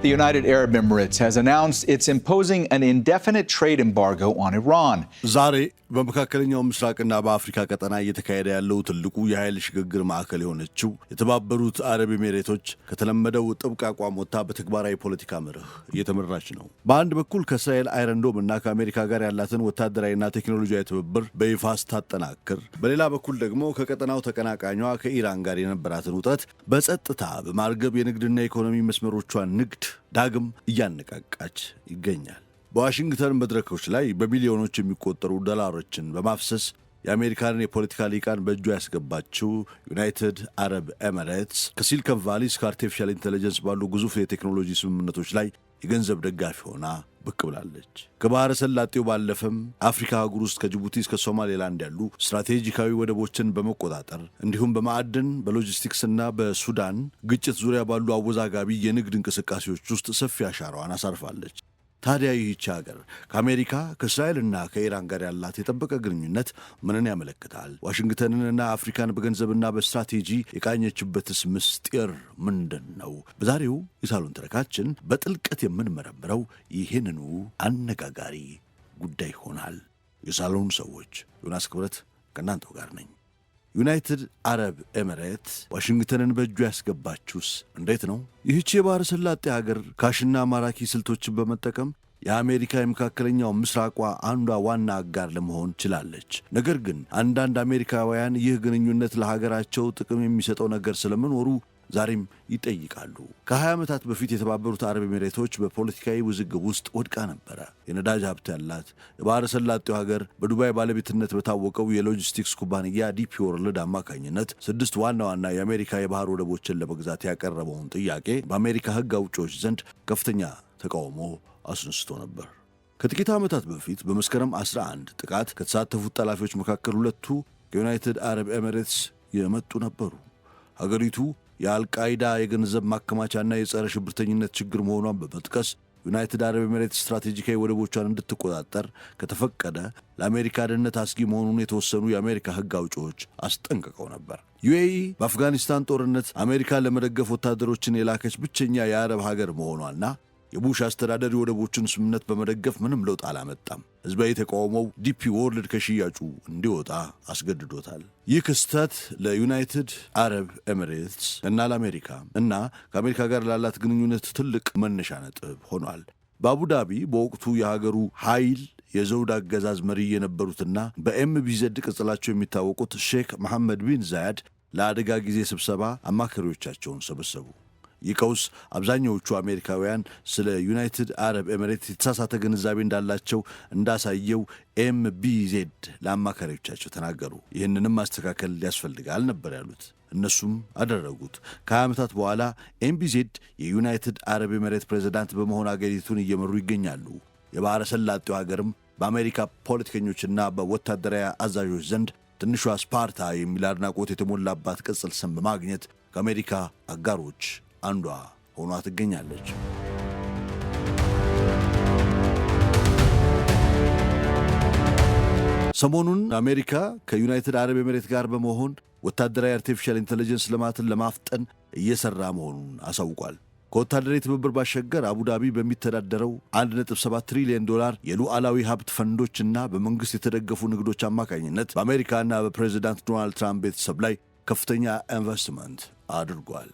The United Arab Emirates has announced it's imposing an indefinite trade embargo on Iran. ዛሬ በመካከለኛው ምስራቅና በአፍሪካ ቀጠና እየተካሄደ ያለው ትልቁ የኃይል ሽግግር ማዕከል የሆነችው የተባበሩት አረብ ኤሚሬቶች ከተለመደው ጥብቅ አቋም ወጥታ በተግባራዊ ፖለቲካ መርህ እየተመራች ነው። በአንድ በኩል ከእስራኤል አይረንዶም እና ከአሜሪካ ጋር ያላትን ወታደራዊና ቴክኖሎጂያዊ ትብብር በይፋ ስታጠናክር፣ በሌላ በኩል ደግሞ ከቀጠናው ተቀናቃኟ ከኢራን ጋር የነበራትን ውጥረት በጸጥታ በማርገብ የንግድና የኢኮኖሚ መስመሮቿን ንግድ ዳግም እያነቃቃች ይገኛል። በዋሽንግተን መድረኮች ላይ በሚሊዮኖች የሚቆጠሩ ዶላሮችን በማፍሰስ የአሜሪካንን የፖለቲካ ሊቃን በእጇ ያስገባችው ዩናይትድ አረብ ኤሚሬትስ ከሲሊኮን ቫሊ እስከ አርቲፊሻል ኢንቴሊጀንስ ባሉ ግዙፍ የቴክኖሎጂ ስምምነቶች ላይ የገንዘብ ደጋፊ ሆና ብቅ ብላለች። ከባህረ ሰላጤው ባለፈም አፍሪካ አህጉር ውስጥ ከጅቡቲ እስከ ሶማሌላንድ ያሉ ስትራቴጂካዊ ወደቦችን በመቆጣጠር እንዲሁም በማዕድን በሎጂስቲክስና በሱዳን ግጭት ዙሪያ ባሉ አወዛጋቢ የንግድ እንቅስቃሴዎች ውስጥ ሰፊ አሻራዋን አሳርፋለች። ታዲያ ይህች ሀገር ከአሜሪካ ከእስራኤልና ከኢራን ጋር ያላት የጠበቀ ግንኙነት ምንን ያመለክታል? ዋሽንግተንንና አፍሪካን በገንዘብና በስትራቴጂ የቃኘችበትስ ምስጢር ምንድን ነው? በዛሬው የሳሎን ተረካችን በጥልቀት የምንመረምረው ይህንኑ አነጋጋሪ ጉዳይ ይሆናል። የሳሎን ሰዎች ዮናስ ክብረት ከእናንተው ጋር ነኝ። ዩናይትድ አረብ ኤሚሬትስ ዋሽንግተንን በእጁ ያስገባችውስ እንዴት ነው? ይህች የባህረ ሰላጤ ሀገር ካሽና ማራኪ ስልቶችን በመጠቀም የአሜሪካ የመካከለኛው ምስራቋ አንዷ ዋና አጋር ለመሆን ችላለች። ነገር ግን አንዳንድ አሜሪካውያን ይህ ግንኙነት ለሀገራቸው ጥቅም የሚሰጠው ነገር ስለመኖሩ ዛሬም ይጠይቃሉ። ከ20 ዓመታት በፊት የተባበሩት አረብ ኤሚሬቶች በፖለቲካዊ ውዝግብ ውስጥ ወድቃ ነበረ። የነዳጅ ሀብት ያላት የባህረ ሰላጤው ሀገር በዱባይ ባለቤትነት በታወቀው የሎጂስቲክስ ኩባንያ ዲፒ ወርልድ አማካኝነት 6 ዋና ዋና የአሜሪካ የባህር ወደቦችን ለመግዛት ያቀረበውን ጥያቄ በአሜሪካ ሕግ አውጪዎች ዘንድ ከፍተኛ ተቃውሞ አስነስቶ ነበር። ከጥቂት ዓመታት በፊት በመስከረም 11 ጥቃት ከተሳተፉት ጠላፊዎች መካከል ሁለቱ ከዩናይትድ አረብ ኤሚሬትስ የመጡ ነበሩ። ሀገሪቱ የአልቃይዳ የገንዘብ ማከማቻና የጸረ ሽብርተኝነት ችግር መሆኗን በመጥቀስ ዩናይትድ አረብ ኤሚሬትስ ስትራቴጂካዊ ወደቦቿን እንድትቆጣጠር ከተፈቀደ ለአሜሪካ ደህንነት አስጊ መሆኑን የተወሰኑ የአሜሪካ ሕግ አውጪዎች አስጠንቅቀው ነበር። ዩኤኢ በአፍጋኒስታን ጦርነት አሜሪካ ለመደገፍ ወታደሮችን የላከች ብቸኛ የአረብ ሀገር መሆኗና የቡሽ አስተዳደር የወደቦችን ስምምነት በመደገፍ ምንም ለውጥ አላመጣም። ሕዝባዊ ተቃውሞው ዲፒ ወርልድ ከሽያጩ እንዲወጣ አስገድዶታል። ይህ ክስተት ለዩናይትድ አረብ ኤሚሬትስ እና ለአሜሪካ እና ከአሜሪካ ጋር ላላት ግንኙነት ትልቅ መነሻ ነጥብ ሆኗል። በአቡዳቢ በወቅቱ የሀገሩ ኃይል የዘውድ አገዛዝ መሪ የነበሩትና በኤምቢዜድ ቅጽላቸው የሚታወቁት ሼክ መሐመድ ቢን ዛያድ ለአደጋ ጊዜ ስብሰባ አማካሪዎቻቸውን ሰበሰቡ። ይህ ቀውስ አብዛኛዎቹ አሜሪካውያን ስለ ዩናይትድ አረብ ኤሚሬትስ የተሳሳተ ግንዛቤ እንዳላቸው እንዳሳየው ኤምቢዜድ ለአማካሪዎቻቸው ተናገሩ። ይህንንም ማስተካከል ያስፈልጋል ነበር ያሉት። እነሱም አደረጉት። ከ20 ዓመታት በኋላ ኤምቢዜድ የዩናይትድ አረብ ኤሚሬትስ ፕሬዝዳንት በመሆን አገሪቱን እየመሩ ይገኛሉ። የባህረ ሰላጤው ሀገርም በአሜሪካ ፖለቲከኞችና በወታደራዊ አዛዦች ዘንድ ትንሿ ስፓርታ የሚል አድናቆት የተሞላባት ቅጽል ስም በማግኘት ከአሜሪካ አጋሮች አንዷ ሆኗ ትገኛለች። ሰሞኑን አሜሪካ ከዩናይትድ አረብ ኤሚሬትስ ጋር በመሆን ወታደራዊ አርቲፊሻል ኢንቴሊጀንስ ልማትን ለማፍጠን እየሰራ መሆኑን አሳውቋል። ከወታደራዊ ትብብር ባሻገር አቡዳቢ በሚተዳደረው 1.7 ትሪሊዮን ዶላር የሉዓላዊ ሀብት ፈንዶችና በመንግሥት የተደገፉ ንግዶች አማካኝነት በአሜሪካና በፕሬዚዳንት ዶናልድ ትራምፕ ቤተሰብ ላይ ከፍተኛ ኢንቨስትመንት አድርጓል።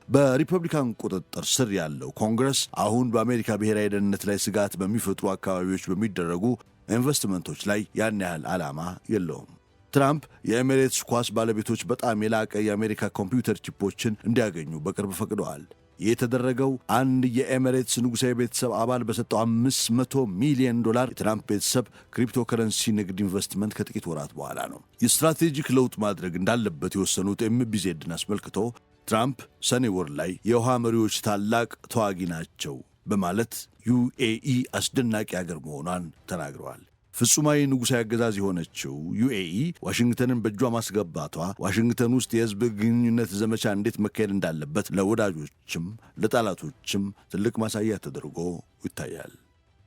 በሪፐብሊካን ቁጥጥር ስር ያለው ኮንግረስ አሁን በአሜሪካ ብሔራዊ ደህንነት ላይ ስጋት በሚፈጥሩ አካባቢዎች በሚደረጉ ኢንቨስትመንቶች ላይ ያን ያህል ዓላማ የለውም። ትራምፕ የኤሚሬትስ ኳስ ባለቤቶች በጣም የላቀ የአሜሪካ ኮምፒውተር ቺፖችን እንዲያገኙ በቅርብ ፈቅደዋል። ይህ የተደረገው አንድ የኤሚሬትስ ንጉሣዊ ቤተሰብ አባል በሰጠው $500 ሚሊዮን የትራምፕ ቤተሰብ ክሪፕቶከረንሲ ንግድ ኢንቨስትመንት ከጥቂት ወራት በኋላ ነው። የስትራቴጂክ ለውጥ ማድረግ እንዳለበት የወሰኑት ኤምቢዜድን አስመልክቶ ትራምፕ ሰኔ ወር ላይ የውሃ መሪዎች ታላቅ ተዋጊ ናቸው በማለት ዩኤኢ አስደናቂ አገር መሆኗን ተናግረዋል። ፍጹማዊ ንጉሣዊ አገዛዝ የሆነችው ዩኤኢ ዋሽንግተንን በእጇ ማስገባቷ ዋሽንግተን ውስጥ የሕዝብ ግንኙነት ዘመቻ እንዴት መካሄድ እንዳለበት ለወዳጆችም ለጠላቶችም ትልቅ ማሳያ ተደርጎ ይታያል።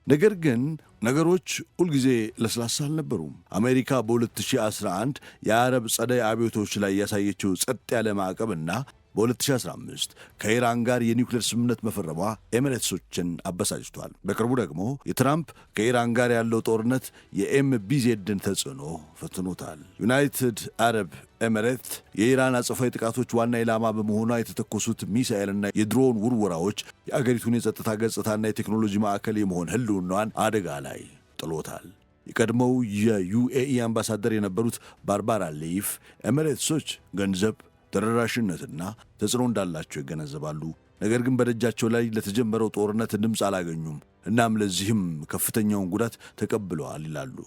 ነገር ግን ነገሮች ሁልጊዜ ለስላሳ አልነበሩም። አሜሪካ በ2011 የአረብ ጸደይ አብዮቶች ላይ ያሳየችው ጸጥ ያለ ማዕቀብና በ2015 ከኢራን ጋር የኒውክሌር ስምምነት መፈረሟ ኤሚሬትሶችን አበሳጭቷል። በቅርቡ ደግሞ የትራምፕ ከኢራን ጋር ያለው ጦርነት የኤምቢዜድን ተጽዕኖ ፈትኖታል። ዩናይትድ አረብ ኤሚሬት የኢራን አጸፋዊ ጥቃቶች ዋና ኢላማ በመሆኗ የተተኮሱት ሚሳኤልና የድሮን ውርወራዎች የአገሪቱን የጸጥታ ገጽታና የቴክኖሎጂ ማዕከል የመሆን ህልውናዋን አደጋ ላይ ጥሎታል። የቀድሞው የዩኤኢ አምባሳደር የነበሩት ባርባራ ሊፍ ኤሚሬትሶች ገንዘብ፣ ተደራሽነትና ተጽዕኖ እንዳላቸው ይገነዘባሉ። ነገር ግን በደጃቸው ላይ ለተጀመረው ጦርነት ድምፅ አላገኙም። እናም ለዚህም ከፍተኛውን ጉዳት ተቀብለዋል ይላሉ።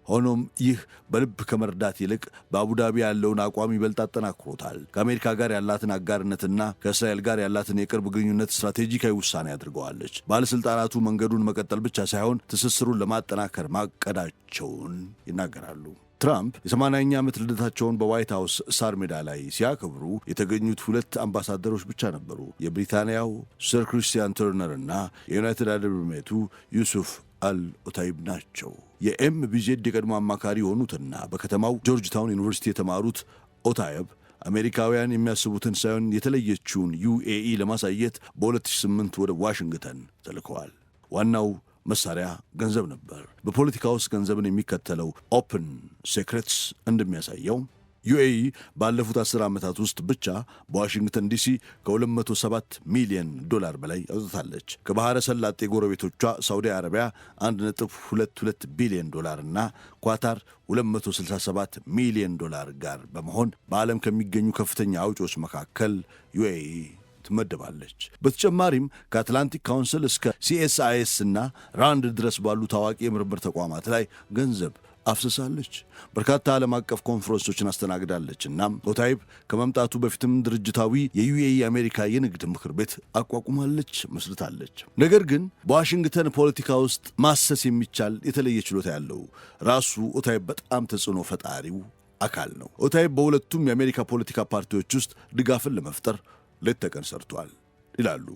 ሆኖም ይህ በልብ ከመርዳት ይልቅ በአቡዳቢ ያለውን አቋም ይበልጥ አጠናክሮታል። ከአሜሪካ ጋር ያላትን አጋርነትና ከእስራኤል ጋር ያላትን የቅርብ ግንኙነት ስትራቴጂካዊ ውሳኔ አድርገዋለች። ባለሥልጣናቱ መንገዱን መቀጠል ብቻ ሳይሆን ትስስሩን ለማጠናከር ማቀዳቸውን ይናገራሉ። ትራምፕ የ80ኛ ዓመት ልደታቸውን በዋይት ሃውስ ሳር ሜዳ ላይ ሲያከብሩ የተገኙት 2 አምባሳደሮች ብቻ ነበሩ። የብሪታንያው ሰር ክሪስቲያን ተርነር እና የዩናይትድ አረብ ኤሚሬቱ ዩሱፍ አልኦታይብ ናቸው። የኤምቢዜድ የቀድሞ አማካሪ የሆኑትና በከተማው ጆርጅ ታውን ዩኒቨርሲቲ የተማሩት ኦታይብ አሜሪካውያን የሚያስቡትን ሳይሆን የተለየችውን ዩኤኢ ለማሳየት በ2008 ወደ ዋሽንግተን ተልከዋል። ዋናው መሳሪያ ገንዘብ ነበር። በፖለቲካ ውስጥ ገንዘብን የሚከተለው ኦፕን ሴክሬትስ እንደሚያሳየው ዩኤኢ ባለፉት 10 ዓመታት ውስጥ ብቻ በዋሽንግተን ዲሲ ከ207 ሚሊዮን ዶላር በላይ አውጥታለች። ከባሕረ ሰላጤ ጎረቤቶቿ ሳውዲ አረቢያ 1.22 ቢሊዮን ዶላር እና ኳታር 267 ሚሊዮን ዶላር ጋር በመሆን በዓለም ከሚገኙ ከፍተኛ አውጪዎች መካከል ዩኤኢ ትመደባለች። በተጨማሪም ከአትላንቲክ ካውንስል እስከ ሲኤስአይኤስ እና ራንድ ድረስ ባሉ ታዋቂ የምርምር ተቋማት ላይ ገንዘብ አፍስሳለች። በርካታ ዓለም አቀፍ ኮንፈረንሶችን አስተናግዳለች። እናም ኦታይብ ከመምጣቱ በፊትም ድርጅታዊ የዩኤኢ አሜሪካ የንግድ ምክር ቤት አቋቁማለች፣ መስርታለች። ነገር ግን በዋሽንግተን ፖለቲካ ውስጥ ማሰስ የሚቻል የተለየ ችሎታ ያለው ራሱ ኦታይብ በጣም ተጽዕኖ ፈጣሪው አካል ነው። ኦታይብ በሁለቱም የአሜሪካ ፖለቲካ ፓርቲዎች ውስጥ ድጋፍን ለመፍጠር ሌት ተቀን ሰርቷል ይላሉ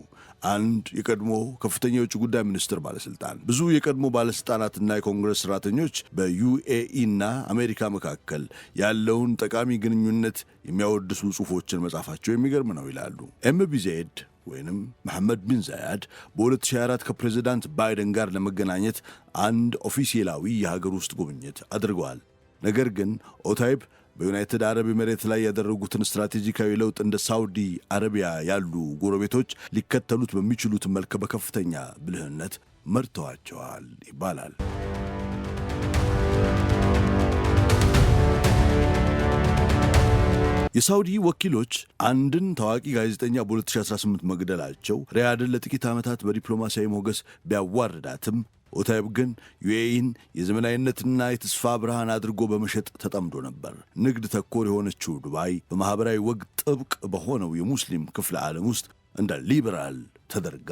አንድ የቀድሞ ከፍተኛ የውጭ ጉዳይ ሚኒስትር ባለስልጣን። ብዙ የቀድሞ ባለስልጣናትና የኮንግረስ ሰራተኞች በዩኤኢና አሜሪካ መካከል ያለውን ጠቃሚ ግንኙነት የሚያወድሱ ጽሑፎችን መጻፋቸው የሚገርም ነው ይላሉ። ኤምቢዜድ ወይንም መሐመድ ቢን ዛያድ በ2024 ከፕሬዚዳንት ባይደን ጋር ለመገናኘት አንድ ኦፊሴላዊ የሀገር ውስጥ ጉብኝት አድርገዋል። ነገር ግን ኦታይብ በዩናይትድ አረብ ኤሚሬት ላይ ያደረጉትን ስትራቴጂካዊ ለውጥ እንደ ሳውዲ አረቢያ ያሉ ጎረቤቶች ሊከተሉት በሚችሉት መልክ በከፍተኛ ብልህነት መርተዋቸዋል ይባላል። የሳውዲ ወኪሎች አንድን ታዋቂ ጋዜጠኛ በ2018 መግደላቸው ሪያድን ለጥቂት ዓመታት በዲፕሎማሲያዊ ሞገስ ቢያዋርዳትም ኦታይብ ግን ዩኤኢን የዘመናዊነትና የተስፋ ብርሃን አድርጎ በመሸጥ ተጠምዶ ነበር። ንግድ ተኮር የሆነችው ዱባይ በማኅበራዊ ወግ ጥብቅ በሆነው የሙስሊም ክፍለ ዓለም ውስጥ እንደ ሊበራል ተደርጋ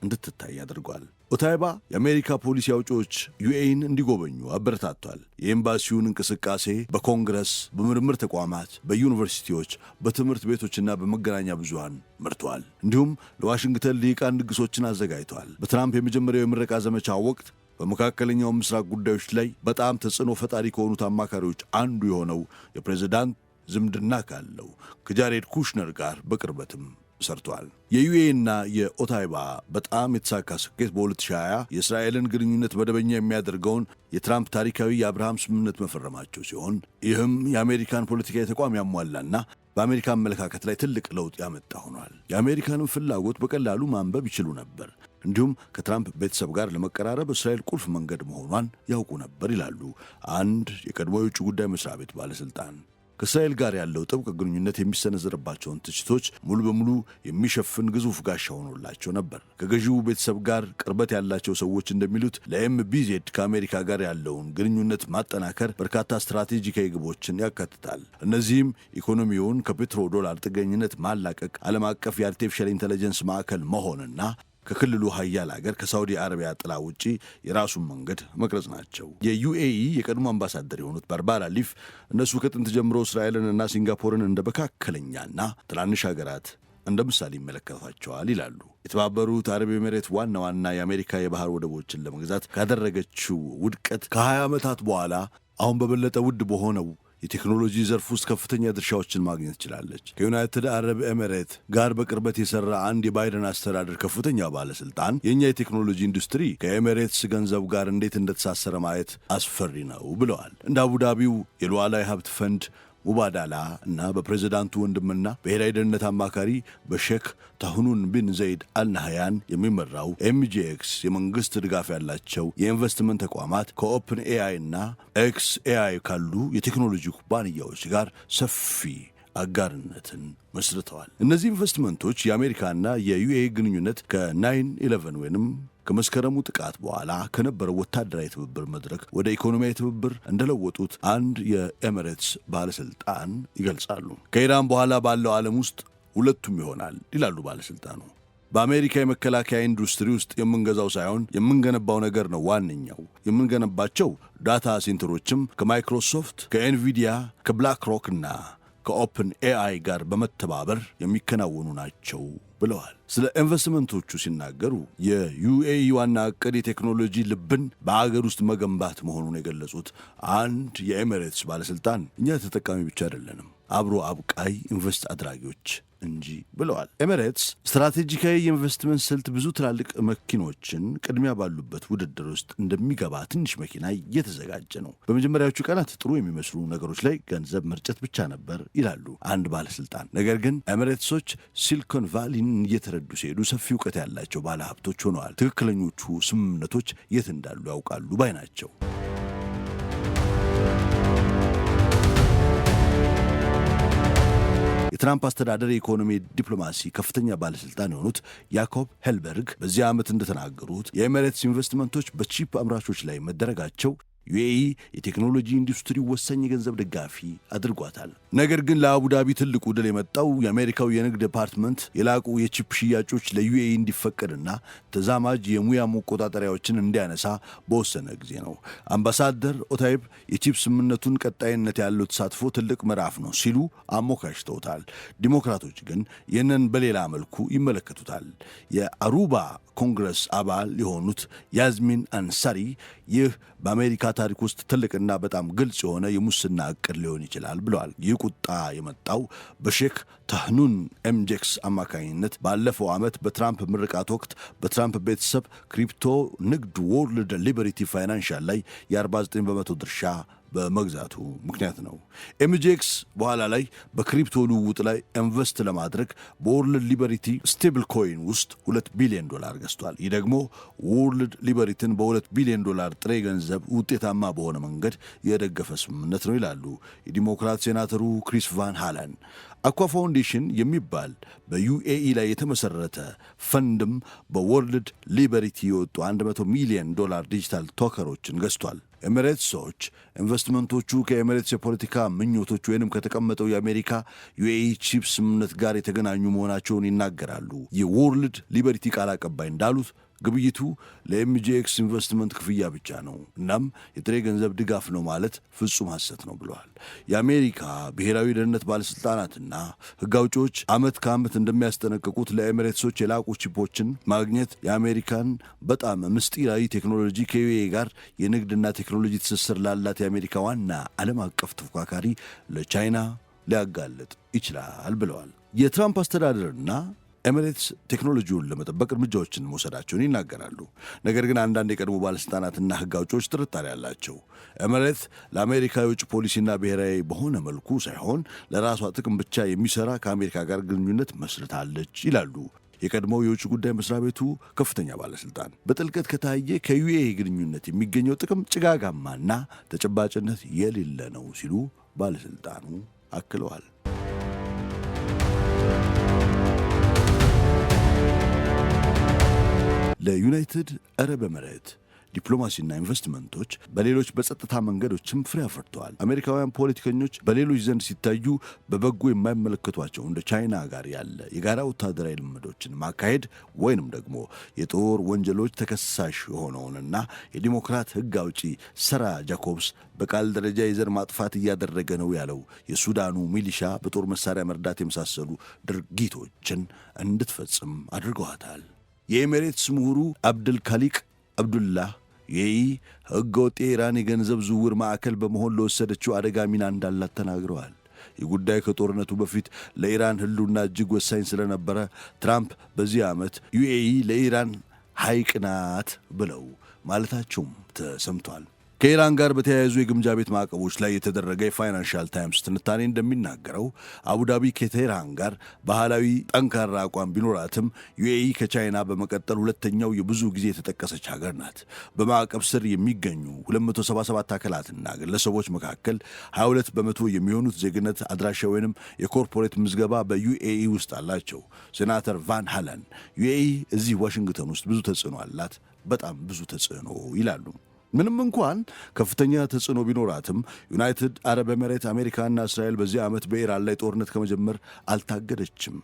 እንድትታይ አድርጓል። ኦታይባ የአሜሪካ ፖሊሲ አውጪዎች ዩኤኢን እንዲጎበኙ አበረታቷል። የኤምባሲውን እንቅስቃሴ በኮንግረስ፣ በምርምር ተቋማት፣ በዩኒቨርሲቲዎች፣ በትምህርት ቤቶችና በመገናኛ ብዙሃን መርቷል። እንዲሁም ለዋሽንግተን ልሂቃን ድግሶችን አዘጋጅቷል። በትራምፕ የመጀመሪያው የምረቃ ዘመቻ ወቅት በመካከለኛው ምስራቅ ጉዳዮች ላይ በጣም ተጽዕኖ ፈጣሪ ከሆኑት አማካሪዎች አንዱ የሆነው የፕሬዝዳንት ዝምድና ካለው ከጃሬድ ኩሽነር ጋር በቅርበትም ሰርቷል። የዩኤኢና የኦታይባ በጣም የተሳካ ስኬት በ2020 የእስራኤልን ግንኙነት መደበኛ የሚያደርገውን የትራምፕ ታሪካዊ የአብርሃም ስምምነት መፈረማቸው ሲሆን ይህም የአሜሪካን ፖለቲካዊ ተቋም ያሟላና በአሜሪካ አመለካከት ላይ ትልቅ ለውጥ ያመጣ ሆኗል። የአሜሪካንን ፍላጎት በቀላሉ ማንበብ ይችሉ ነበር። እንዲሁም ከትራምፕ ቤተሰብ ጋር ለመቀራረብ እስራኤል ቁልፍ መንገድ መሆኗን ያውቁ ነበር ይላሉ አንድ የቀድሞ የውጭ ጉዳይ መስሪያ ቤት ባለሥልጣን። ከእስራኤል ጋር ያለው ጥብቅ ግንኙነት የሚሰነዘርባቸውን ትችቶች ሙሉ በሙሉ የሚሸፍን ግዙፍ ጋሻ ሆኖላቸው ነበር። ከገዢው ቤተሰብ ጋር ቅርበት ያላቸው ሰዎች እንደሚሉት ለኤምቢዜድ ከአሜሪካ ጋር ያለውን ግንኙነት ማጠናከር በርካታ ስትራቴጂካዊ ግቦችን ያካትታል። እነዚህም ኢኮኖሚውን ከፔትሮ ዶላር ጥገኝነት ማላቀቅ፣ ዓለም አቀፍ የአርቲፊሻል ኢንቴሊጀንስ ማዕከል መሆንና ከክልሉ ሀያል አገር ከሳውዲ አረቢያ ጥላ ውጪ የራሱን መንገድ መቅረጽ ናቸው። የዩኤኢ የቀድሞ አምባሳደር የሆኑት ባርባራ ሊፍ እነሱ ከጥንት ጀምሮ እስራኤልንና ሲንጋፖርን እንደ መካከለኛና ትናንሽ ሀገራት እንደ ምሳሌ ይመለከቷቸዋል ይላሉ። የተባበሩት አረብ ኤሚሬት ዋና ዋና የአሜሪካ የባህር ወደቦችን ለመግዛት ካደረገችው ውድቀት ከ20 ዓመታት በኋላ አሁን በበለጠ ውድ በሆነው የቴክኖሎጂ ዘርፍ ውስጥ ከፍተኛ ድርሻዎችን ማግኘት ትችላለች። ከዩናይትድ አረብ ኤሚሬት ጋር በቅርበት የሰራ አንድ የባይደን አስተዳደር ከፍተኛ ባለስልጣን የእኛ የቴክኖሎጂ ኢንዱስትሪ ከኤሚሬትስ ገንዘብ ጋር እንዴት እንደተሳሰረ ማየት አስፈሪ ነው ብለዋል። እንደ አቡዳቢው የሉዓላዊ ሀብት ፈንድ ሙባዳላ እና በፕሬዝዳንቱ ወንድምና ብሔራዊ ደህንነት አማካሪ በሼክ ታህኑን ቢን ዘይድ አልናህያን የሚመራው ኤምጂኤክስ የመንግስት ድጋፍ ያላቸው የኢንቨስትመንት ተቋማት ከኦፕን ኤአይ እና ኤክስ ኤአይ ካሉ የቴክኖሎጂ ኩባንያዎች ጋር ሰፊ አጋርነትን መስርተዋል። እነዚህ ኢንቨስትመንቶች የአሜሪካና የዩኤኢ ግንኙነት ከ9/11 ወይንም ከመስከረሙ ጥቃት በኋላ ከነበረው ወታደራዊ ትብብር መድረክ ወደ ኢኮኖሚያዊ ትብብር እንደለወጡት አንድ የኤሚሬትስ ባለስልጣን ይገልጻሉ። ከኢራን በኋላ ባለው ዓለም ውስጥ ሁለቱም ይሆናል ይላሉ ባለስልጣኑ። በአሜሪካ የመከላከያ ኢንዱስትሪ ውስጥ የምንገዛው ሳይሆን የምንገነባው ነገር ነው ዋነኛው። የምንገነባቸው ዳታ ሴንተሮችም ከማይክሮሶፍት፣ ከኤንቪዲያ፣ ከብላክ ሮክ እና ከኦፕን ኤአይ ጋር በመተባበር የሚከናወኑ ናቸው ብለዋል። ስለ ኢንቨስትመንቶቹ ሲናገሩ የዩኤኢ ዋና ዕቅድ የቴክኖሎጂ ልብን በአገር ውስጥ መገንባት መሆኑን የገለጹት አንድ የኤሚሬትስ ባለስልጣን እኛ ተጠቃሚ ብቻ አይደለንም፣ አብሮ አብቃይ ኢንቨስት አድራጊዎች እንጂ ብለዋል። ኤሚሬትስ ስትራቴጂካዊ የኢንቨስትመንት ስልት ብዙ ትላልቅ መኪኖችን ቅድሚያ ባሉበት ውድድር ውስጥ እንደሚገባ ትንሽ መኪና እየተዘጋጀ ነው። በመጀመሪያዎቹ ቀናት ጥሩ የሚመስሉ ነገሮች ላይ ገንዘብ መርጨት ብቻ ነበር ይላሉ አንድ ባለስልጣን። ነገር ግን ኤሚሬትሶች ሲሊኮን ቫሊን እየተረዱ ሲሄዱ ሰፊ እውቀት ያላቸው ባለሀብቶች ሆነዋል። ትክክለኞቹ ስምምነቶች የት እንዳሉ ያውቃሉ ባይ ናቸው። የትራምፕ አስተዳደር የኢኮኖሚ ዲፕሎማሲ ከፍተኛ ባለስልጣን የሆኑት ያኮብ ሄልበርግ በዚህ ዓመት እንደተናገሩት የኤሚሬትስ ኢንቨስትመንቶች በቺፕ አምራቾች ላይ መደረጋቸው ዩኤኢ የቴክኖሎጂ ኢንዱስትሪ ወሳኝ የገንዘብ ደጋፊ አድርጓታል። ነገር ግን ለአቡዳቢ ትልቁ ድል የመጣው የአሜሪካው የንግድ ዲፓርትመንት የላቁ የቺፕ ሽያጮች ለዩኤኢ እንዲፈቀድና ተዛማጅ የሙያ መቆጣጠሪያዎችን እንዲያነሳ በወሰነ ጊዜ ነው። አምባሳደር ኦታይብ የቺፕ ስምምነቱን ቀጣይነት ያለው ተሳትፎ ትልቅ ምዕራፍ ነው ሲሉ አሞካሽተውታል። ዲሞክራቶች ግን ይህንን በሌላ መልኩ ይመለከቱታል። የአሩባ ኮንግረስ አባል የሆኑት ያዝሚን አንሳሪ ይህ በአሜሪካ ታሪክ ውስጥ ትልቅና በጣም ግልጽ የሆነ የሙስና ዕቅድ ሊሆን ይችላል ብለዋል። ይህ ቁጣ የመጣው በሼክ ታህኑን ኤምጄክስ አማካኝነት ባለፈው ዓመት በትራምፕ ምርቃት ወቅት በትራምፕ ቤተሰብ ክሪፕቶ ንግድ ወርልድ ሊበሪቲ ፋይናንሻል ላይ የ49 በመቶ ድርሻ በመግዛቱ ምክንያት ነው። ኤምጄክስ በኋላ ላይ በክሪፕቶ ልውውጥ ላይ ኢንቨስት ለማድረግ በወርልድ ሊበሪቲ ስቴብል ኮይን ውስጥ $2 ቢሊዮን ገዝቷል። ይህ ደግሞ ወርልድ ሊበሪቲን በ$2 ቢሊዮን ጥሬ ገንዘብ ውጤታማ በሆነ መንገድ የደገፈ ስምምነት ነው ይላሉ የዲሞክራት ሴናተሩ ክሪስ ቫን ሃለን። አኳ ፋውንዴሽን የሚባል በዩኤኢ ላይ የተመሰረተ ፈንድም በወርልድ ሊበሪቲ የወጡ $100 ሚሊዮን ዲጂታል ቶከሮችን ገዝቷል። ኤሚሬትሶች ኢንቨስትመንቶቹ ከኤሚሬትስ የፖለቲካ ምኞቶች ወይንም ከተቀመጠው የአሜሪካ ዩኤኢ ቺፕ ስምምነት ጋር የተገናኙ መሆናቸውን ይናገራሉ። የወርልድ ሊበሪቲ ቃል አቀባይ እንዳሉት ግብይቱ ለኤምጂኤክስ ኢንቨስትመንት ክፍያ ብቻ ነው፣ እናም የጥሬ ገንዘብ ድጋፍ ነው ማለት ፍጹም ሐሰት ነው ብለዋል። የአሜሪካ ብሔራዊ ደህንነት ባለሥልጣናትና ሕግ አውጪዎች ዓመት ከዓመት እንደሚያስጠነቅቁት ለኤሚሬትሶች የላቁ ቺፖችን ማግኘት የአሜሪካን በጣም ምስጢራዊ ቴክኖሎጂ ከዩኤኢ ጋር የንግድና ቴክኖሎጂ ትስስር ላላት የአሜሪካ ዋና ዓለም አቀፍ ተፎካካሪ ለቻይና ሊያጋልጥ ይችላል ብለዋል። የትራምፕ አስተዳደርና ኤሚሬትስ ቴክኖሎጂውን ለመጠበቅ እርምጃዎችን መውሰዳቸውን ይናገራሉ። ነገር ግን አንዳንድ የቀድሞ ባለሥልጣናትና ሕግ አውጪዎች ጥርጣሬ አላቸው። ኤሚሬትስ ለአሜሪካ የውጭ ፖሊሲና ብሔራዊ በሆነ መልኩ ሳይሆን ለራሷ ጥቅም ብቻ የሚሠራ ከአሜሪካ ጋር ግንኙነት መስርታለች ይላሉ የቀድሞው የውጭ ጉዳይ መስሪያ ቤቱ ከፍተኛ ባለሥልጣን። በጥልቀት ከታየ ከዩኤኢ ግንኙነት የሚገኘው ጥቅም ጭጋጋማና ተጨባጭነት የሌለ ነው ሲሉ ባለሥልጣኑ አክለዋል። ለዩናይትድ አረብ ኤሚሬት ዲፕሎማሲና ኢንቨስትመንቶች በሌሎች በጸጥታ መንገዶችም ፍሬ አፍርተዋል። አሜሪካውያን ፖለቲከኞች በሌሎች ዘንድ ሲታዩ በበጎ የማይመለከቷቸው እንደ ቻይና ጋር ያለ የጋራ ወታደራዊ ልምዶችን ማካሄድ ወይንም ደግሞ የጦር ወንጀሎች ተከሳሽ የሆነውንና የዲሞክራት ሕግ አውጪ ሰራ ጃኮብስ በቃል ደረጃ የዘር ማጥፋት እያደረገ ነው ያለው የሱዳኑ ሚሊሻ በጦር መሳሪያ መርዳት የመሳሰሉ ድርጊቶችን እንድትፈጽም አድርገዋታል። የኤሚሬትስ ምሁሩ አብድልካሊቅ አብዱላህ ዩኤኢ ሕገወጥ የኢራን የገንዘብ ዝውውር ማዕከል በመሆን ለወሰደችው አደጋ ሚና እንዳላት ተናግረዋል። ይህ ጉዳይ ከጦርነቱ በፊት ለኢራን ሕልውና እጅግ ወሳኝ ስለነበረ ትራምፕ በዚህ ዓመት ዩኤኢ ለኢራን ሐይቅ ናት ብለው ማለታቸውም ተሰምቷል። ከኢራን ጋር በተያያዙ የግምጃ ቤት ማዕቀቦች ላይ የተደረገ የፋይናንሻል ታይምስ ትንታኔ እንደሚናገረው አቡዳቢ ከቴህራን ጋር ባህላዊ ጠንካራ አቋም ቢኖራትም ዩኤኢ ከቻይና በመቀጠል ሁለተኛው የብዙ ጊዜ የተጠቀሰች ሀገር ናት። በማዕቀብ ስር የሚገኙ 277 አካላትና ግለሰቦች መካከል 22 በመቶ የሚሆኑት ዜግነት አድራሻ ወይንም የኮርፖሬት ምዝገባ በዩኤኢ ውስጥ አላቸው። ሴናተር ቫን ሃለን ዩኤኢ እዚህ ዋሽንግተን ውስጥ ብዙ ተጽዕኖ አላት፣ በጣም ብዙ ተጽዕኖ ይላሉ። ምንም እንኳን ከፍተኛ ተጽዕኖ ቢኖራትም ዩናይትድ አረብ ኤሚሬት፣ አሜሪካና እስራኤል በዚህ ዓመት በኢራን ላይ ጦርነት ከመጀመር አልታገደችም።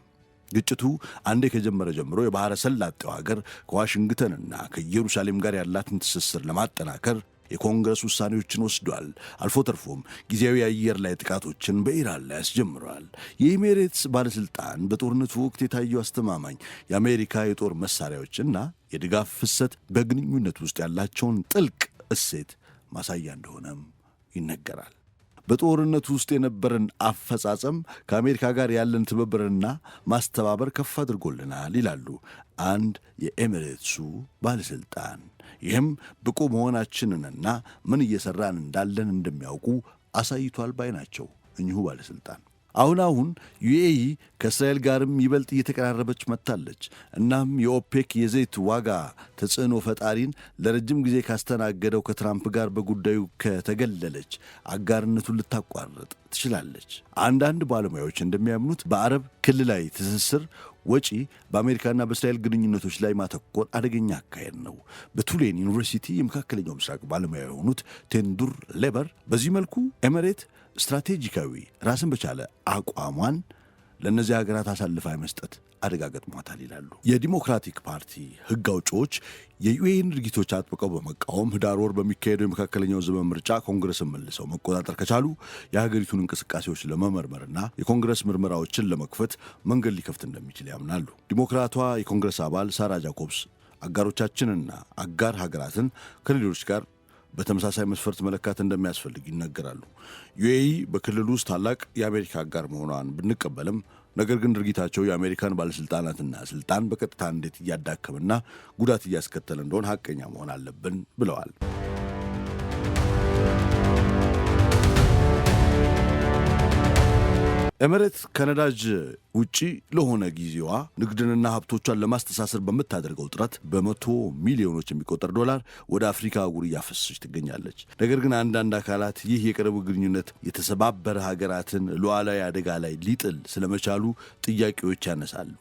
ግጭቱ አንዴ ከጀመረ ጀምሮ የባሕረ ሰላጤው ሀገር ከዋሽንግተንና ከኢየሩሳሌም ጋር ያላትን ትስስር ለማጠናከር የኮንግረስ ውሳኔዎችን ወስዷል። አልፎ ተርፎም ጊዜያዊ የአየር ላይ ጥቃቶችን በኢራን ላይ አስጀምረዋል። የኤሚሬትስ ባለሥልጣን በጦርነቱ ወቅት የታየው አስተማማኝ የአሜሪካ የጦር መሣሪያዎችና የድጋፍ ፍሰት በግንኙነት ውስጥ ያላቸውን ጥልቅ እሴት ማሳያ እንደሆነም ይነገራል። በጦርነቱ ውስጥ የነበረን አፈጻጸም ከአሜሪካ ጋር ያለን ትብብርና ማስተባበር ከፍ አድርጎልናል ይላሉ አንድ የኤሚሬትሱ ባለሥልጣን። ይህም ብቁ መሆናችንንና ምን እየሠራን እንዳለን እንደሚያውቁ አሳይቷል ባይ ናቸው እኚሁ ባለሥልጣን። አሁን ዩኤኢ ከእስራኤል ጋርም ይበልጥ እየተቀራረበች መጥታለች። እናም የኦፔክ የዘይት ዋጋ ተጽዕኖ ፈጣሪን ለረጅም ጊዜ ካስተናገደው ከትራምፕ ጋር በጉዳዩ ከተገለለች አጋርነቱን ልታቋርጥ ትችላለች። አንዳንድ ባለሙያዎች እንደሚያምኑት በአረብ ክልላዊ ትስስር ወጪ በአሜሪካና በእስራኤል ግንኙነቶች ላይ ማተኮር አደገኛ አካሄድ ነው። በቱሌን ዩኒቨርሲቲ የመካከለኛው ምስራቅ ባለሙያ የሆኑት ቴንዱር ሌበር በዚህ መልኩ ኤሚሬት ስትራቴጂካዊ ራስን በቻለ አቋሟን ለእነዚህ ሀገራት አሳልፋ መስጠት አደጋ ገጥሟታል ይላሉ። የዲሞክራቲክ ፓርቲ ሕግ አውጪዎች የዩኤኢን ድርጊቶች አጥብቀው በመቃወም ህዳር ወር በሚካሄደው የመካከለኛው ዘመን ምርጫ ኮንግረስን መልሰው መቆጣጠር ከቻሉ የሀገሪቱን እንቅስቃሴዎች ለመመርመርና የኮንግረስ ምርመራዎችን ለመክፈት መንገድ ሊከፍት እንደሚችል ያምናሉ። ዲሞክራቷ የኮንግረስ አባል ሳራ ጃኮብስ አጋሮቻችንና አጋር ሀገራትን ከሌሎች ጋር በተመሳሳይ መስፈርት መለካት እንደሚያስፈልግ ይነገራሉ። ዩኤኢ በክልሉ ውስጥ ታላቅ የአሜሪካ አጋር መሆኗን ብንቀበልም ነገር ግን ድርጊታቸው የአሜሪካን ባለሥልጣናትና ስልጣን በቀጥታ እንዴት እያዳከምና ጉዳት እያስከተለ እንደሆነ ሐቀኛ መሆን አለብን ብለዋል። ኤሚሬት ከነዳጅ ውጪ ለሆነ ጊዜዋ ንግድንና ሀብቶቿን ለማስተሳሰር በምታደርገው ጥረት በመቶ ሚሊዮኖች የሚቆጠር ዶላር ወደ አፍሪካ አህጉር እያፈሰሰች ትገኛለች። ነገር ግን አንዳንድ አካላት ይህ የቅርብ ግንኙነት የተሰባበረ ሀገራትን ሉዓላዊ አደጋ ላይ ሊጥል ስለመቻሉ ጥያቄዎች ያነሳሉ።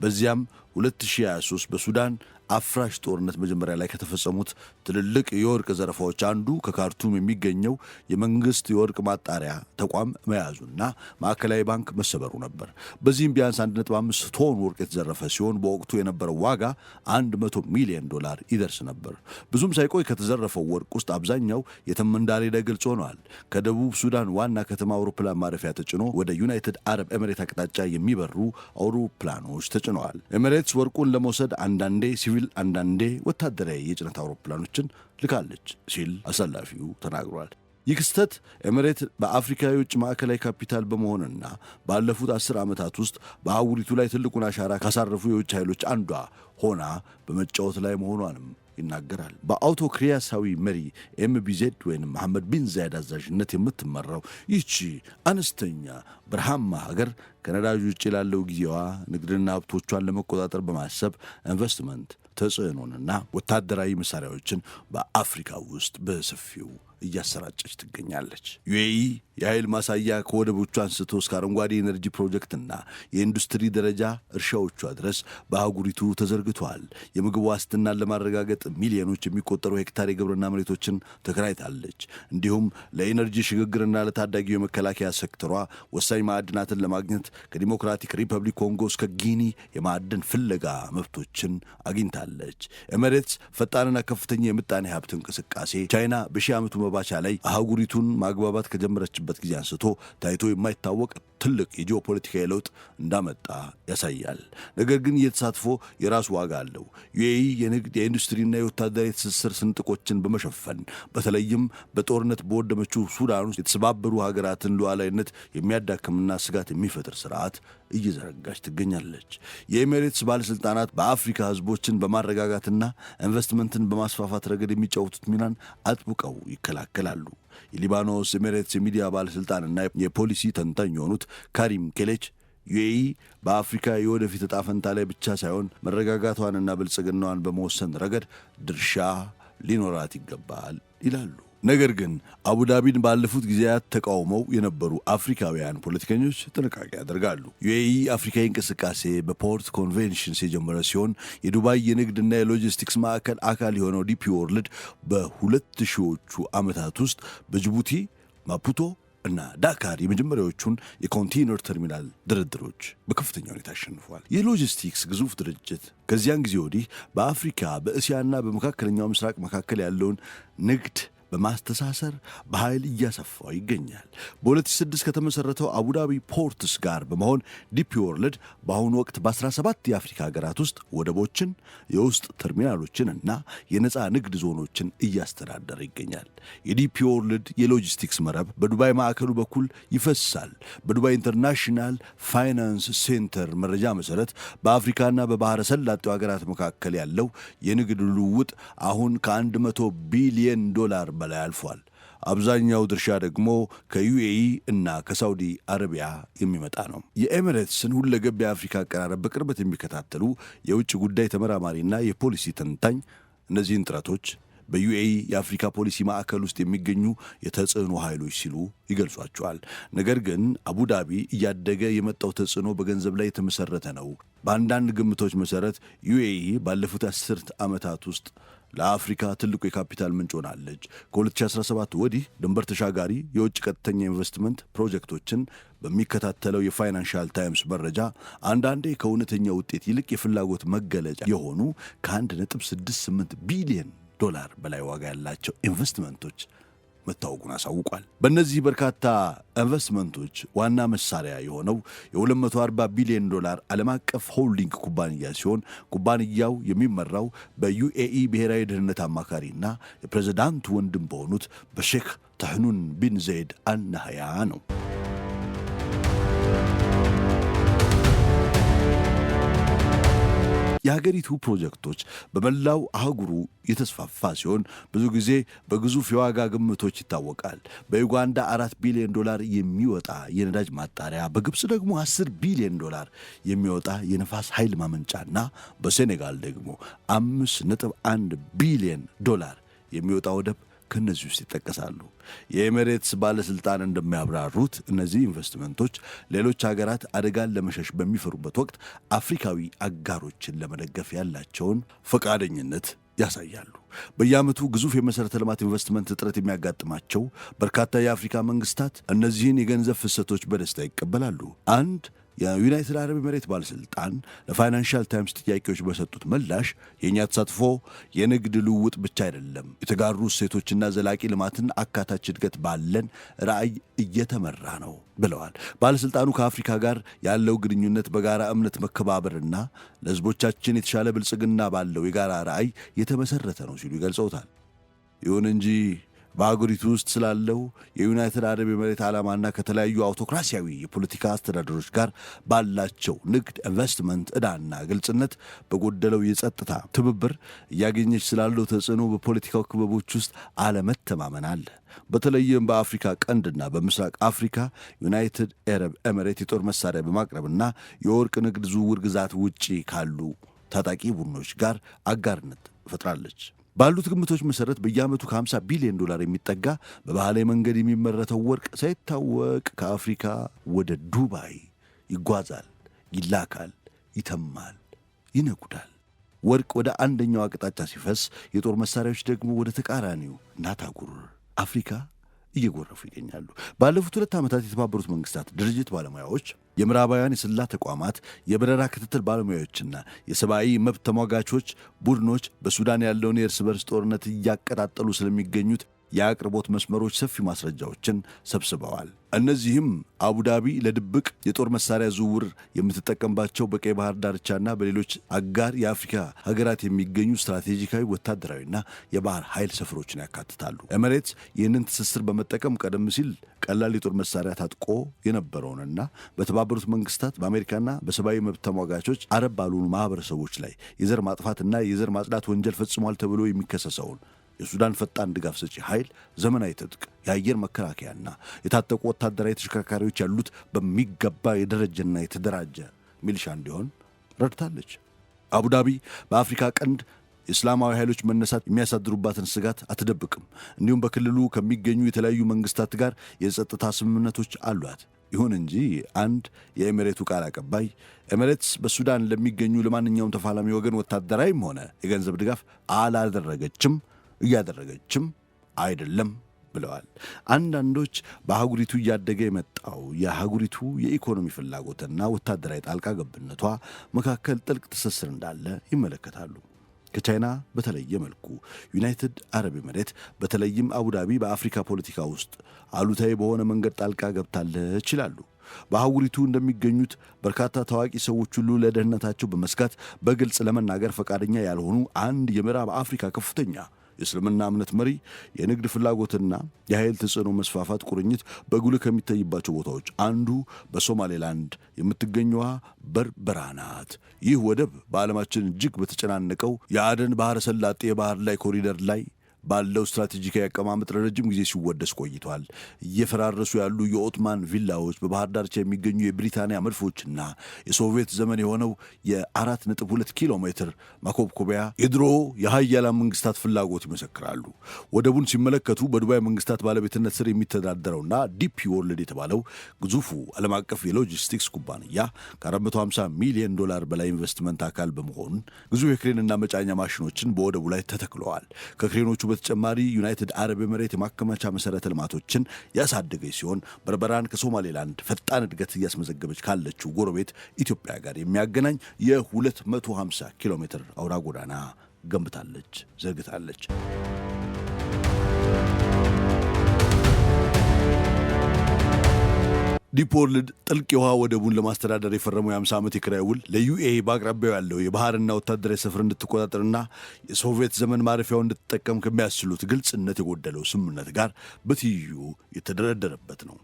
በዚያም 2023 በሱዳን አፍራሽ ጦርነት መጀመሪያ ላይ ከተፈጸሙት ትልልቅ የወርቅ ዘረፋዎች አንዱ ከካርቱም የሚገኘው የመንግስት የወርቅ ማጣሪያ ተቋም መያዙና ማዕከላዊ ባንክ መሰበሩ ነበር። በዚህም ቢያንስ 1.5 ቶን ወርቅ የተዘረፈ ሲሆን በወቅቱ የነበረው ዋጋ 100 ሚሊዮን ዶላር ይደርስ ነበር። ብዙም ሳይቆይ ከተዘረፈው ወርቅ ውስጥ አብዛኛው የትም እንዳልሄደ ግልጽ ሆኗል። ከደቡብ ሱዳን ዋና ከተማ አውሮፕላን ማረፊያ ተጭኖ ወደ ዩናይትድ አረብ ኤሚሬት አቅጣጫ የሚበሩ አውሮፕላኖች ተጭነዋል። ኤሚሬትስ ወርቁን ለመውሰድ አንዳንዴ ሲቪል አንዳንዴ ወታደራዊ የጭነት አውሮፕላኖችን ልካለች ሲል አሰላፊው ተናግሯል። ይህ ክስተት ኤሚሬት በአፍሪካ የውጭ ማዕከላዊ ካፒታል በመሆንና ባለፉት 10 ዓመታት ውስጥ በአህጉሪቱ ላይ ትልቁን አሻራ ካሳረፉ የውጭ ኃይሎች አንዷ ሆና በመጫወት ላይ መሆኗንም ይናገራል። በአውቶክሪያሳዊ መሪ ኤምቢዜድ ወይም መሐመድ ቢን ዛይድ አዛዥነት የምትመራው ይህቺ አነስተኛ በረሃማ ሀገር ከነዳጅ ውጭ ላለው ጊዜዋ ንግድና ሀብቶቿን ለመቆጣጠር በማሰብ ኢንቨስትመንት ተጽዕኖንና ወታደራዊ መሳሪያዎችን በአፍሪካ ውስጥ በሰፊው እያሰራጨች ትገኛለች። ዩኤኢ የኃይል ማሳያ ከወደቦቿ አንስቶ እስከ አረንጓዴ ኤነርጂ ፕሮጀክትና የኢንዱስትሪ ደረጃ እርሻዎቿ ድረስ በአህጉሪቱ ተዘርግቷል። የምግብ ዋስትናን ለማረጋገጥ ሚሊዮኖች የሚቆጠሩ ሄክታር የግብርና መሬቶችን ተከራይታለች። እንዲሁም ለኤነርጂ ሽግግርና ለታዳጊው የመከላከያ ሴክተሯ ወሳኝ ማዕድናትን ለማግኘት ከዲሞክራቲክ ሪፐብሊክ ኮንጎ እስከ ጊኒ የማዕድን ፍለጋ መብቶችን አግኝታለች። ኤሚሬትስ ፈጣንና ከፍተኛ የምጣኔ ሀብት እንቅስቃሴ ቻይና በሺህ ዓመቱ መባቻ ላይ አህጉሪቱን ማግባባት ከጀመረችበት ጊዜ አንስቶ ታይቶ የማይታወቅ ትልቅ የጂኦፖለቲካዊ ለውጥ እንዳመጣ ያሳያል። ነገር ግን የተሳትፎ የራሱ ዋጋ አለው። ዩኤኢ የንግድ የኢንዱስትሪና የወታደራዊ ትስስር ስንጥቆችን በመሸፈን በተለይም በጦርነት በወደመችው ሱዳን ውስጥ የተሰባበሩ ሀገራትን ሉዓላዊነት የሚያዳክምና ስጋት የሚፈጥር ስርዓት እየዘረጋች ትገኛለች። የኤሚሬትስ ባለሥልጣናት በአፍሪካ ህዝቦችን በማረጋጋትና ኢንቨስትመንትን በማስፋፋት ረገድ የሚጫወቱት ሚናን አጥብቀው ይከላከላሉ። የሊባኖስ ኤሚሬትስ የሚዲያ ባለሥልጣንና የፖሊሲ ተንታኝ የሆኑት ካሪም ኬሌች ዩኤኢ በአፍሪካ የወደፊት ዕጣ ፈንታ ላይ ብቻ ሳይሆን መረጋጋቷንና ብልጽግናዋን በመወሰን ረገድ ድርሻ ሊኖራት ይገባል ይላሉ። ነገር ግን አቡዳቢን ባለፉት ጊዜያት ተቃውመው የነበሩ አፍሪካውያን ፖለቲከኞች ጥንቃቄ ያደርጋሉ። ዩኤኢ አፍሪካዊ እንቅስቃሴ በፖርት ኮንቬንሽንስ የጀመረ ሲሆን የዱባይ የንግድና የሎጂስቲክስ ማዕከል አካል የሆነው ዲፒ ወርልድ በ2000ዎቹ ዓመታት ውስጥ በጅቡቲ፣ ማፑቶ እና ዳካር የመጀመሪያዎቹን የኮንቴይነር ተርሚናል ድርድሮች በከፍተኛ ሁኔታ አሸንፏል። የሎጂስቲክስ ግዙፍ ድርጅት ከዚያን ጊዜ ወዲህ በአፍሪካ በእስያና በመካከለኛው ምስራቅ መካከል ያለውን ንግድ በማስተሳሰር በኃይል እያሰፋው ይገኛል። በ2006 ከተመሠረተው አቡዳቢ ፖርትስ ጋር በመሆን ዲፒ ወርልድ በአሁኑ ወቅት በ17 የአፍሪካ ሀገራት ውስጥ ወደቦችን፣ የውስጥ ተርሚናሎችን እና የነፃ ንግድ ዞኖችን እያስተዳደረ ይገኛል። የዲፒ ወርልድ የሎጂስቲክስ መረብ በዱባይ ማዕከሉ በኩል ይፈሳል። በዱባይ ኢንተርናሽናል ፋይናንስ ሴንተር መረጃ መሠረት በአፍሪካና በባሕረ ሰላጤው ሀገራት መካከል ያለው የንግድ ልውውጥ አሁን ከ100 ቢሊዮን ዶላር በላይ አልፏል። አብዛኛው ድርሻ ደግሞ ከዩኤኢ እና ከሳውዲ አረቢያ የሚመጣ ነው። የኤሚሬትስን ሁለገብ የአፍሪካ አቀራረብ በቅርበት የሚከታተሉ የውጭ ጉዳይ ተመራማሪና የፖሊሲ ተንታኝ እነዚህን ጥረቶች በዩኤኢ የአፍሪካ ፖሊሲ ማዕከል ውስጥ የሚገኙ የተጽዕኖ ኃይሎች ሲሉ ይገልጿቸዋል። ነገር ግን አቡዳቢ እያደገ የመጣው ተጽዕኖ በገንዘብ ላይ የተመሠረተ ነው። በአንዳንድ ግምቶች መሠረት ዩኤኢ ባለፉት 10 ዓመታት ውስጥ ለአፍሪካ ትልቁ የካፒታል ምንጭ ሆናለች። ከ2017 ወዲህ ድንበር ተሻጋሪ የውጭ ቀጥተኛ ኢንቨስትመንት ፕሮጀክቶችን በሚከታተለው የፋይናንሻል ታይምስ መረጃ አንዳንዴ ከእውነተኛ ውጤት ይልቅ የፍላጎት መገለጫ የሆኑ ከ1.68 ቢሊዮን ዶላር በላይ ዋጋ ያላቸው ኢንቨስትመንቶች መታወቁን አሳውቋል። በእነዚህ በርካታ ኢንቨስትመንቶች ዋና መሳሪያ የሆነው የ240 ቢሊዮን ዶላር ዓለም አቀፍ ሆልዲንግ ኩባንያ ሲሆን ኩባንያው የሚመራው በዩኤኢ ብሔራዊ ደህንነት አማካሪና የፕሬዝዳንቱ ወንድም በሆኑት በሼክ ተህኑን ቢን ዘይድ አልናህያ ነው። የሀገሪቱ ፕሮጀክቶች በመላው አህጉሩ የተስፋፋ ሲሆን ብዙ ጊዜ በግዙፍ የዋጋ ግምቶች ይታወቃል። በዩጋንዳ 4 ቢሊዮን ዶላር የሚወጣ የነዳጅ ማጣሪያ፣ በግብፅ ደግሞ 10 ቢሊዮን ዶላር የሚወጣ የነፋስ ኃይል ማመንጫና በሴኔጋል ደግሞ 5.1 ቢሊዮን ዶላር የሚወጣ ወደብ ከነዚህ ውስጥ ይጠቀሳሉ። የኤሚሬትስ ባለስልጣን እንደሚያብራሩት እነዚህ ኢንቨስትመንቶች ሌሎች ሀገራት አደጋን ለመሸሽ በሚፈሩበት ወቅት አፍሪካዊ አጋሮችን ለመደገፍ ያላቸውን ፈቃደኝነት ያሳያሉ። በየዓመቱ ግዙፍ የመሠረተ ልማት ኢንቨስትመንት እጥረት የሚያጋጥማቸው በርካታ የአፍሪካ መንግስታት እነዚህን የገንዘብ ፍሰቶች በደስታ ይቀበላሉ። አንድ የዩናይትድ አረብ ኤሚሬት ባለሥልጣን ለፋይናንሻል ታይምስ ጥያቄዎች በሰጡት ምላሽ የእኛ ተሳትፎ የንግድ ልውውጥ ብቻ አይደለም፣ የተጋሩ እሴቶችና ዘላቂ ልማትን አካታች እድገት ባለን ራዕይ እየተመራ ነው ብለዋል። ባለሥልጣኑ ከአፍሪካ ጋር ያለው ግንኙነት በጋራ እምነት መከባበርና ለሕዝቦቻችን የተሻለ ብልጽግና ባለው የጋራ ራዕይ የተመሠረተ ነው ሲሉ ይገልጸውታል። ይሁን እንጂ በአገሪቱ ውስጥ ስላለው የዩናይትድ አረብ ኤሚሬት ዓላማና ከተለያዩ አውቶክራሲያዊ የፖለቲካ አስተዳደሮች ጋር ባላቸው ንግድ፣ ኢንቨስትመንት፣ ዕዳና ግልጽነት በጎደለው የጸጥታ ትብብር እያገኘች ስላለው ተጽዕኖ በፖለቲካው ክበቦች ውስጥ አለመተማመን አለ። በተለይም በአፍሪካ ቀንድና በምስራቅ አፍሪካ ዩናይትድ አረብ ኤሚሬት የጦር መሳሪያ በማቅረብና የወርቅ ንግድ ዝውውር ግዛት ውጪ ካሉ ታጣቂ ቡድኖች ጋር አጋርነት ፈጥራለች። ባሉት ግምቶች መሠረት በየዓመቱ ከ50 ቢሊዮን ዶላር የሚጠጋ በባህላዊ መንገድ የሚመረተው ወርቅ ሳይታወቅ ከአፍሪካ ወደ ዱባይ ይጓዛል፣ ይላካል፣ ይተማል፣ ይነጉዳል። ወርቅ ወደ አንደኛው አቅጣጫ ሲፈስ፣ የጦር መሳሪያዎች ደግሞ ወደ ተቃራኒው ናታጉር አፍሪካ እየጎረፉ ይገኛሉ። ባለፉት 2 ዓመታት የተባበሩት መንግስታት ድርጅት ባለሙያዎች፣ የምዕራባውያን የስለላ ተቋማት፣ የበረራ ክትትል ባለሙያዎችና የሰብአዊ መብት ተሟጋቾች ቡድኖች በሱዳን ያለውን የእርስ በርስ ጦርነት እያቀጣጠሉ ስለሚገኙት የአቅርቦት መስመሮች ሰፊ ማስረጃዎችን ሰብስበዋል። እነዚህም አቡዳቢ ለድብቅ የጦር መሳሪያ ዝውውር የምትጠቀምባቸው በቀይ ባህር ዳርቻና በሌሎች አጋር የአፍሪካ ሀገራት የሚገኙ ስትራቴጂካዊ ወታደራዊና የባህር ኃይል ሰፈሮችን ያካትታሉ። ኤሚሬትስ ይህንን ትስስር በመጠቀም ቀደም ሲል ቀላል የጦር መሳሪያ ታጥቆ የነበረውንና በተባበሩት መንግስታት በአሜሪካና በሰብአዊ መብት ተሟጋቾች አረብ ባልሆኑ ማህበረሰቦች ላይ የዘር ማጥፋትና የዘር ማጽዳት ወንጀል ፈጽሟል ተብሎ የሚከሰሰውን የሱዳን ፈጣን ድጋፍ ሰጪ ኃይል ዘመናዊ ትጥቅ፣ የአየር መከላከያና የታጠቁ ወታደራዊ ተሽከርካሪዎች ያሉት በሚገባ የደረጀና የተደራጀ ሚሊሻ እንዲሆን ረድታለች። አቡዳቢ በአፍሪካ ቀንድ የእስላማዊ ኃይሎች መነሳት የሚያሳድሩባትን ስጋት አትደብቅም። እንዲሁም በክልሉ ከሚገኙ የተለያዩ መንግስታት ጋር የጸጥታ ስምምነቶች አሏት። ይሁን እንጂ አንድ የኤሚሬቱ ቃል አቀባይ ኤሚሬትስ በሱዳን ለሚገኙ ለማንኛውም ተፋላሚ ወገን ወታደራዊም ሆነ የገንዘብ ድጋፍ አላደረገችም፣ እያደረገችም አይደለም ብለዋል። አንዳንዶች በአህጉሪቱ እያደገ የመጣው የአህጉሪቱ የኢኮኖሚ ፍላጎትና ወታደራዊ ጣልቃ ገብነቷ መካከል ጥልቅ ትስስር እንዳለ ይመለከታሉ። ከቻይና በተለየ መልኩ ዩናይትድ አረብ ኤሚሬት በተለይም አቡዳቢ በአፍሪካ ፖለቲካ ውስጥ አሉታዊ በሆነ መንገድ ጣልቃ ገብታለች ይላሉ። በአህጉሪቱ እንደሚገኙት በርካታ ታዋቂ ሰዎች ሁሉ ለደህንነታቸው በመስጋት በግልጽ ለመናገር ፈቃደኛ ያልሆኑ አንድ የምዕራብ አፍሪካ ከፍተኛ የእስልምና እምነት መሪ የንግድ ፍላጎትና የኃይል ተጽዕኖ መስፋፋት ቁርኝት በጉልህ ከሚታይባቸው ቦታዎች አንዱ በሶማሌላንድ የምትገኘዋ በርበራ ናት። ይህ ወደብ በዓለማችን እጅግ በተጨናነቀው የአደን ባህረ ሰላጤ የባህር ላይ ኮሪደር ላይ ባለው ስትራቴጂካዊ አቀማመጥ ለረጅም ጊዜ ሲወደስ ቆይቷል። እየፈራረሱ ያሉ የኦትማን ቪላዎች፣ በባህር ዳርቻ የሚገኙ የብሪታንያ መድፎችና የሶቪየት ዘመን የሆነው የ4.2 ኪሎ ሜትር ማኮብኮቢያ የድሮ የሀያላን መንግስታት ፍላጎት ይመሰክራሉ። ወደቡን ሲመለከቱ በዱባይ መንግስታት ባለቤትነት ስር የሚተዳደረውና ዲፒ ወርልድ የተባለው ግዙፉ ዓለም አቀፍ የሎጂስቲክስ ኩባንያ ከ450 ሚሊዮን ዶላር በላይ ኢንቨስትመንት አካል በመሆን ግዙፍ የክሬንና መጫኛ ማሽኖችን በወደቡ ላይ ተተክለዋል። ከክሬኖቹ በተጨማሪ ዩናይትድ አረብ ኤሚሬት የማከማቻ መሰረተ ልማቶችን ያሳደገች ሲሆን በርበራን ከሶማሌላንድ ፈጣን እድገት እያስመዘገበች ካለችው ጎረቤት ኢትዮጵያ ጋር የሚያገናኝ የ250 ኪሎ ሜትር አውራ ጎዳና ገንብታለች፣ ዘርግታለች። ዲፕ ወርልድ ጥልቅ የውሃ ወደቡን ለማስተዳደር የፈረመው የ50 ዓመት የኪራይ ውል ለዩኤኢ በአቅራቢያው ያለው የባህርና ወታደራዊ ሰፈር እንድትቆጣጠርና የሶቪየት ዘመን ማረፊያው እንድትጠቀም ከሚያስችሉት ግልጽነት የጎደለው ስምምነት ጋር በትይዩ የተደረደረበት ነው።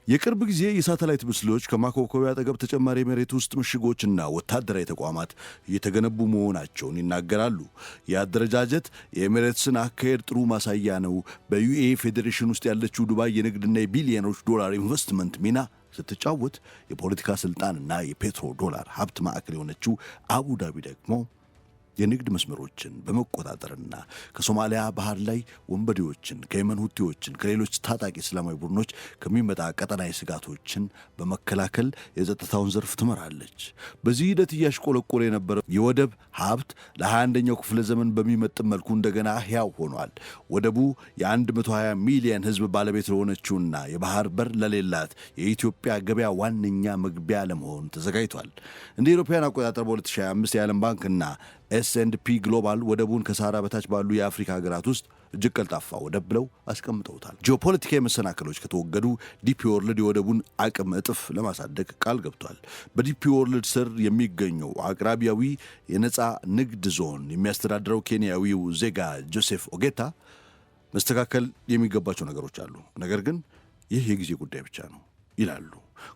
የቅርብ ጊዜ የሳተላይት ምስሎች ከማኮብኮቢያ አጠገብ ተጨማሪ የመሬት ውስጥ ምሽጎችና ወታደራዊ ተቋማት እየተገነቡ መሆናቸውን ይናገራሉ። የአደረጃጀት የኤሚሬትስን አካሄድ ጥሩ ማሳያ ነው። በዩኤኢ ፌዴሬሽን ውስጥ ያለችው ዱባይ የንግድና የቢሊዮኖች ዶላር ኢንቨስትመንት ሚና ስትጫወት፣ የፖለቲካ ስልጣንና የፔትሮ ዶላር ሀብት ማዕከል የሆነችው አቡዳቢ ደግሞ የንግድ መስመሮችን በመቆጣጠርና ከሶማሊያ ባህር ላይ ወንበዴዎችን፣ ከየመን ሁቲዎችን፣ ከሌሎች ታጣቂ እስላማዊ ቡድኖች ከሚመጣ ቀጠናዊ ስጋቶችን በመከላከል የጸጥታውን ዘርፍ ትመራለች። በዚህ ሂደት እያሽቆለቆለ የነበረው የወደብ ሀብት ለ21ኛው ክፍለ ዘመን በሚመጥን መልኩ እንደገና ሕያው ሆኗል። ወደቡ የ120 ሚሊዮን ሕዝብ ባለቤት ለሆነችውና የባህር በር ለሌላት የኢትዮጵያ ገበያ ዋነኛ መግቢያ ለመሆን ተዘጋጅቷል። እንደ አውሮፓውያን አቆጣጠር በ2025 የዓለም ባንክና ኤስ&ፒ ግሎባል ወደቡን ከሳህራ በታች ባሉ የአፍሪካ ሀገራት ውስጥ እጅግ ቀልጣፋ ወደብ ብለው አስቀምጠውታል። ጂኦፖለቲካዊ መሰናክሎች ከተወገዱ ዲፒ ወርልድ የወደቡን አቅም እጥፍ ለማሳደግ ቃል ገብቷል። በዲፒ ወርልድ ስር የሚገኘው አቅራቢያዊ የነፃ ንግድ ዞን የሚያስተዳድረው ኬንያዊው ዜጋ ጆሴፍ ኦጌታ መስተካከል የሚገባቸው ነገሮች አሉ፣ ነገር ግን ይህ የጊዜ ጉዳይ ብቻ ነው ይላሉ።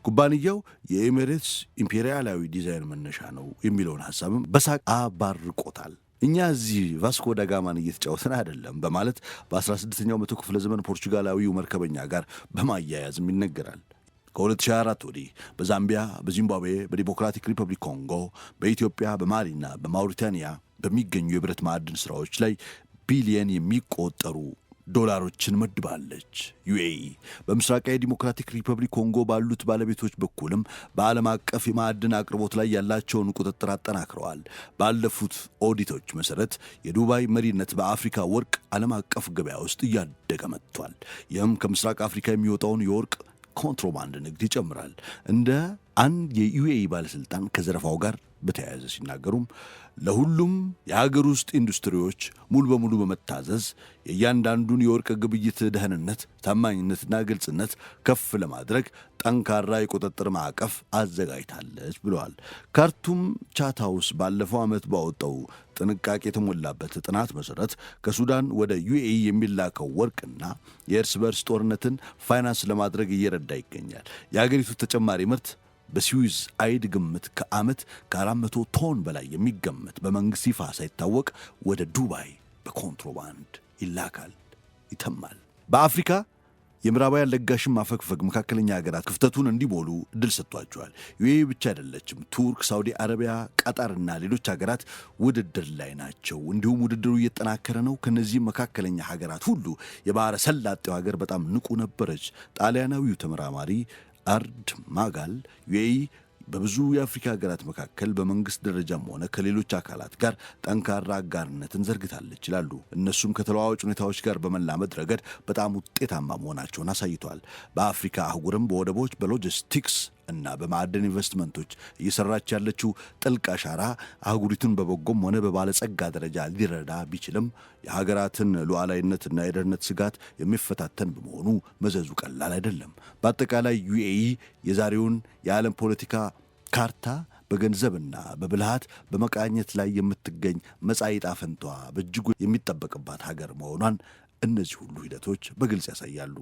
ኩባንያው የኤሚሬትስ ኢምፔሪያላዊ ዲዛይን መነሻ ነው የሚለውን ሐሳብም በሳቅ አባርቆታል። እኛ እዚህ ቫስኮ ዳጋማን እየተጫወትን አይደለም በማለት በ16ኛው መቶ ክፍለ ዘመን ፖርቹጋላዊው መርከበኛ ጋር በማያያዝም ይነገራል። ከ2004 ወዲህ በዛምቢያ፣ በዚምባብዌ፣ በዲሞክራቲክ ሪፐብሊክ ኮንጎ፣ በኢትዮጵያ፣ በማሊና በማውሪታኒያ በሚገኙ የብረት ማዕድን ሥራዎች ላይ ቢሊየን የሚቆጠሩ ዶላሮችን መድባለች። ዩኤኢ በምስራቃዊ ዲሞክራቲክ ሪፐብሊክ ኮንጎ ባሉት ባለቤቶች በኩልም በዓለም አቀፍ የማዕድን አቅርቦት ላይ ያላቸውን ቁጥጥር አጠናክረዋል። ባለፉት ኦዲቶች መሰረት የዱባይ መሪነት በአፍሪካ ወርቅ ዓለም አቀፍ ገበያ ውስጥ እያደገ መጥቷል። ይህም ከምስራቅ አፍሪካ የሚወጣውን የወርቅ ኮንትሮባንድ ንግድ ይጨምራል። እንደ አንድ የዩኤኢ ባለሥልጣን ከዘረፋው ጋር በተያያዘ ሲናገሩም ለሁሉም የሀገር ውስጥ ኢንዱስትሪዎች ሙሉ በሙሉ በመታዘዝ የእያንዳንዱን የወርቅ ግብይት ደህንነት፣ ታማኝነትና ግልጽነት ከፍ ለማድረግ ጠንካራ የቁጥጥር ማዕቀፍ አዘጋጅታለች ብለዋል። ካርቱም ቻታውስ ባለፈው ዓመት ባወጣው ጥንቃቄ የተሞላበት ጥናት መሠረት ከሱዳን ወደ ዩኤኢ የሚላከው ወርቅና የእርስ በርስ ጦርነትን ፋይናንስ ለማድረግ እየረዳ ይገኛል። የአገሪቱ ተጨማሪ ምርት በስዊዝ አይድ ግምት ከዓመት ከ400 ቶን በላይ የሚገመት በመንግሥት ይፋ ሳይታወቅ ወደ ዱባይ በኮንትሮባንድ ይላካል፣ ይተማል። በአፍሪካ የምዕራባውያን ለጋሽም ማፈግፈግ መካከለኛ ሀገራት ክፍተቱን እንዲሞሉ እድል ሰጥቷቸዋል። ዩኤኢ ብቻ አይደለችም። ቱርክ፣ ሳውዲ አረቢያ፣ ቀጣርና ሌሎች ሀገራት ውድድር ላይ ናቸው። እንዲሁም ውድድሩ እየተጠናከረ ነው። ከነዚህም መካከለኛ ሀገራት ሁሉ የባሕረ ሰላጤው ሀገር በጣም ንቁ ነበረች። ጣሊያናዊው ተመራማሪ አርድ ማጋል ዩኤኢ በብዙ የአፍሪካ ሀገራት መካከል በመንግሥት ደረጃም ሆነ ከሌሎች አካላት ጋር ጠንካራ አጋርነትን ዘርግታለች ይላሉ። እነሱም ከተለዋዋጭ ሁኔታዎች ጋር በመላመድ ረገድ በጣም ውጤታማ መሆናቸውን አሳይተዋል። በአፍሪካ አህጉርም በወደቦች፣ በሎጂስቲክስ እና በማዕድን ኢንቨስትመንቶች እየሰራች ያለችው ጥልቅ አሻራ አህጉሪቱን በበጎም ሆነ በባለጸጋ ደረጃ ሊረዳ ቢችልም የሀገራትን ሉዓላዊነትና የደህንነት ስጋት የሚፈታተን በመሆኑ መዘዙ ቀላል አይደለም። በአጠቃላይ ዩኤኢ የዛሬውን የዓለም ፖለቲካ ካርታ በገንዘብና በብልሃት በመቃኘት ላይ የምትገኝ መጻኢ ዕጣ ፈንታዋ በእጅጉ የሚጠበቅባት ሀገር መሆኗን እነዚህ ሁሉ ሂደቶች በግልጽ ያሳያሉ።